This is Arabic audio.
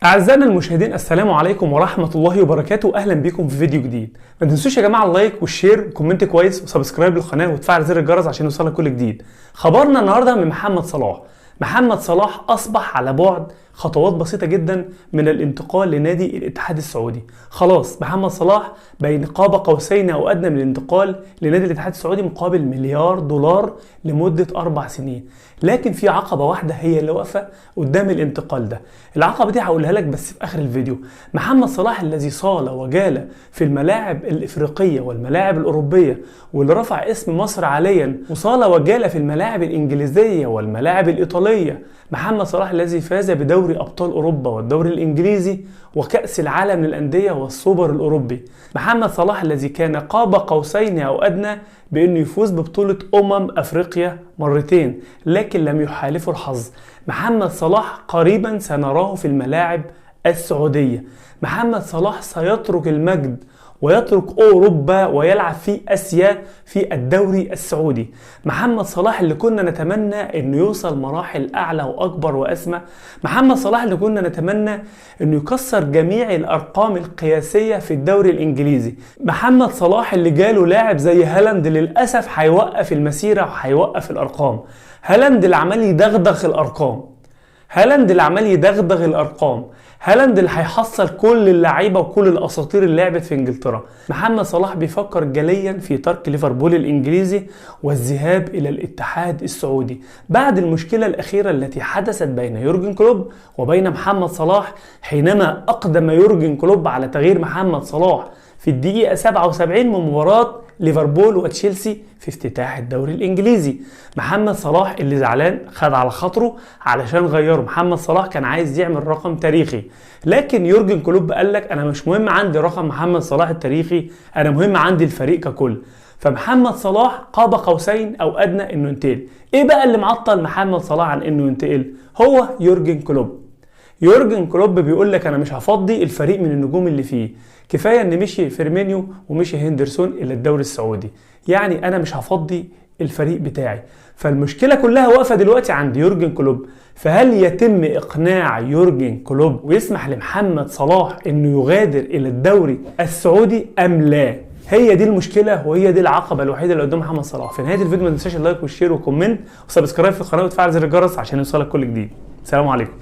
أعزائنا المشاهدين، السلام عليكم ورحمة الله وبركاته. أهلا بكم في فيديو جديد. ما تنسوش يا جماعة اللايك والشير وكومنت كويس وسبسكرايب للقناة وتفعل زر الجرس عشان يوصلك كل جديد. خبرنا النهاردة من محمد صلاح. محمد صلاح أصبح على بعد خطوات بسيطة جدا من الانتقال لنادي الاتحاد السعودي. خلاص محمد صلاح بين قاب قوسين أو أدنى من الانتقال لنادي الاتحاد السعودي مقابل مليار دولار لمدة 4 سنين. لكن في عقبة واحدة هي اللي واقفة قدام الانتقال ده. العقبة دي هقولها لك بس في آخر الفيديو. محمد صلاح الذي صال وجال في الملاعب الإفريقية والملاعب الأوروبية، واللي رفع اسم مصر عاليا، وصال وجال في الملاعب الإنجليزية والملاعب الإيطالية. محمد صلاح الذي فاز بدوري أبطال أوروبا والدوري الإنجليزي وكأس العالم للأندية والسوبر الأوروبي. محمد صلاح الذي كان قاب قوسين أو أدنى بأنه يفوز ببطولة أفريقيا مرتين، لكن لم يحالفه الحظ. محمد صلاح قريبا سنراه في الملاعب السعودية. محمد صلاح سيترك المجد ويترك أوروبا ويلعب في آسيا في الدوري السعودي. محمد صلاح اللي كنا نتمنى أنه يوصل مراحل أعلى وأكبر وأسمى. محمد صلاح اللي كنا نتمنى أنه يكسر جميع الأرقام القياسية في الدوري الإنجليزي. محمد صلاح اللي جاله لاعب زي هالاند للأسف هيوقف المسيرة وهيوقف الأرقام. هالاند اللي عمال يدغدغ الأرقام. هالاند اللي عمال يدغدغ الأرقام. هالاند اللي هيحصل كل اللعيبه وكل الاساطير اللي لعبت في انجلترا. محمد صلاح بيفكر جليا في ترك ليفربول الانجليزي والذهاب الى الاتحاد السعودي بعد المشكله الاخيره التي حدثت بين يورجن كلوب وبين محمد صلاح، حينما اقدم يورجن كلوب على تغيير محمد صلاح في الدقيقه 77 من مباراه ليفربول وتشيلسي في افتتاح الدوري الانجليزي. محمد صلاح اللي زعلان خد على خاطره علشان غيره. محمد صلاح كان عايز يعمل رقم تاريخي، لكن يورجن كلوب قال لك انا مش مهم عندي رقم محمد صلاح التاريخي، انا مهم عندي الفريق ككل. فمحمد صلاح قاب قوسين او ادنى انه ينتقل. ايه بقى اللي معطل محمد صلاح عن انه ينتقل؟ هو يورجن كلوب. يورجن كلوب بيقول لك انا مش هفضي الفريق من النجوم اللي فيه، كفايه ان مشي فيرمينيو ومشي هندرسون الى الدوري السعودي، يعني انا مش هفضي الفريق بتاعي. فالمشكله كلها واقفه دلوقتي عند يورجن كلوب. فهل يتم اقناع يورجن كلوب ويسمح لمحمد صلاح انه يغادر الى الدوري السعودي ام لا؟ هي دي المشكله وهي دي العقبه الوحيده اللي قدام محمد صلاح. في نهايه الفيديو ما تنساش اللايك والشير والكومنت وسبسكرايب في القناه وتفعل زر الجرس عشان يوصلك كل جديد. سلام عليكم.